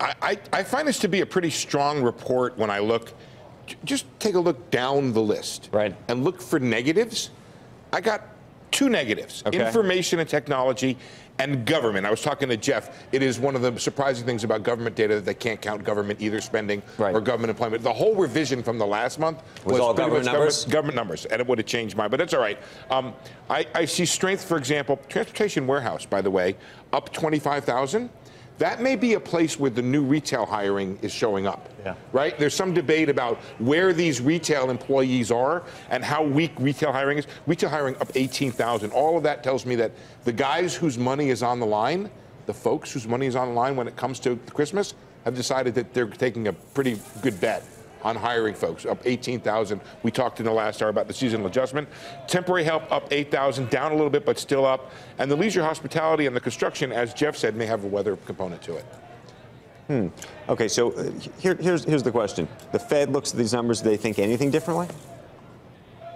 I find this to be a pretty strong report when I look. Just take a look down the list, right, and look for negatives. I got 2 negatives: information and technology, and government. I was talking to Jeff. It is one of the surprising things about government data that they can't count government either spending or government employment. The whole revision from the last month was all government numbers. Government numbers, and it would have changed mine, but that's all right. I see strength, for example, transportation warehouse, by the way, up 25,000. That may be a place where the new retail hiring is showing up, right? There's some debate about where these retail employees are and how weak retail hiring is. Retail hiring up 18,000. All of that tells me that the guys whose money is on the line, the folks whose money is on the line when it comes to Christmas, have decided that they're taking a pretty good bet on hiring folks, up 18,000. We talked in the last hour about the seasonal adjustment. Temporary help up 8,000, down a little bit, but still up. And the leisure, hospitality, and the construction, as Jeff said, may have a weather component to it. Okay, so here's the question. The Fed looks at these numbers. Do they think anything differently?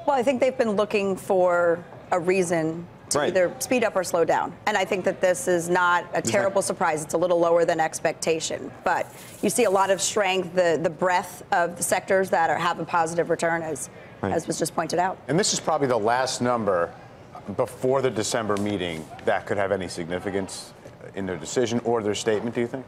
Well, I think they've been looking for a reason to either speed up or slow down. And I think that this is not a terrible surprise. It's a little lower than expectation. But you see a lot of strength, the breadth of the sectors that have a positive return, as was just pointed out. And this is probably the last number before the December meeting that could have any significance in their decision or their statement, do you think?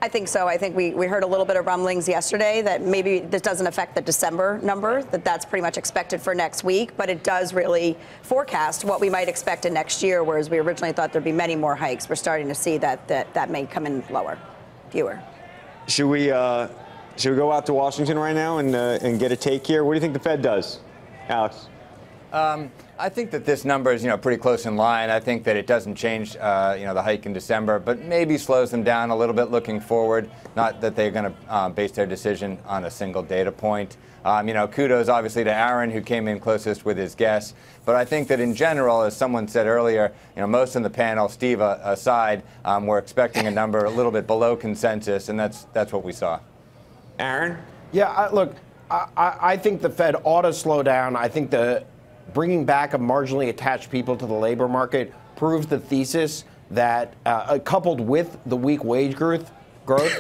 I think so. I think we heard a little bit of rumblings yesterday that maybe this doesn't affect the December number, that's pretty much expected for next week, but it does really forecast what we might expect in next year, whereas we originally thought there'd be many more hikes. We're starting to see that may come in lower, fewer. Should we go out to Washington right now and get a take here? What do you think the Fed does, Alex? I think that this number is, pretty close in line. I think that it doesn't change, the hike in December, but maybe slows them down a little bit looking forward. Not that they're going to base their decision on a single data point. Kudos obviously to Aaron, who came in closest with his guess. But I think that in general, as someone said earlier, most in the panel, Steve aside, were expecting a number a little bit below consensus, and that's what we saw. Aaron? Yeah, look, I think the Fed ought to slow down. I think the bringing back of marginally attached people to the labor market proves the thesis that, coupled with the weak wage growth,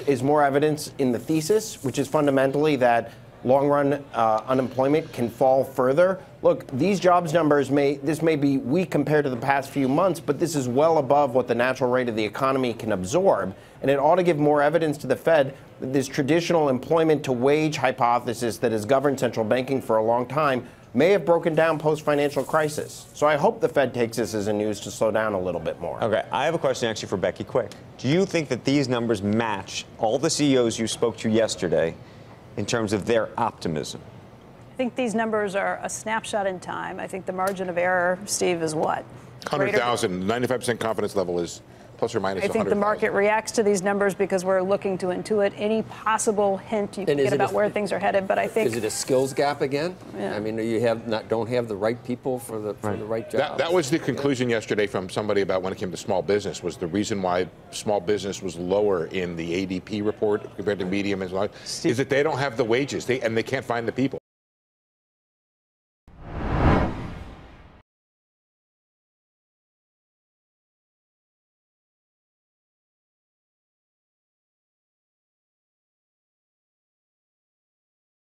is more evidence in the thesis, which is fundamentally that long-run unemployment can fall further. Look, these jobs numbers may be weak compared to the past few months, but this is well above what the natural rate of the economy can absorb. And it ought to give more evidence to the Fed that this traditional employment to wage hypothesis that has governed central banking for a long time may have broken down post-financial crisis. So I hope the Fed takes this as a news to slow down a little bit more. Okay, I have a question actually for Becky Quick. Do you think that these numbers match all the CEOs you spoke to yesterday in terms of their optimism? I think these numbers are a snapshot in time. I think the margin of error, Steve, is what? 100,000, 95% confidence level is plus or minus 100,000. I think the market reacts to these numbers because we're looking to intuit any possible hint you can get about where things are headed. But I think, is it a skills gap again? Yeah. I mean, you don't have the right people for the right jobs. That was the conclusion yesterday from somebody about when it came to small business, was the reason why small business was lower in the ADP report compared to medium and large is that they don't have the wages and they can't find the people.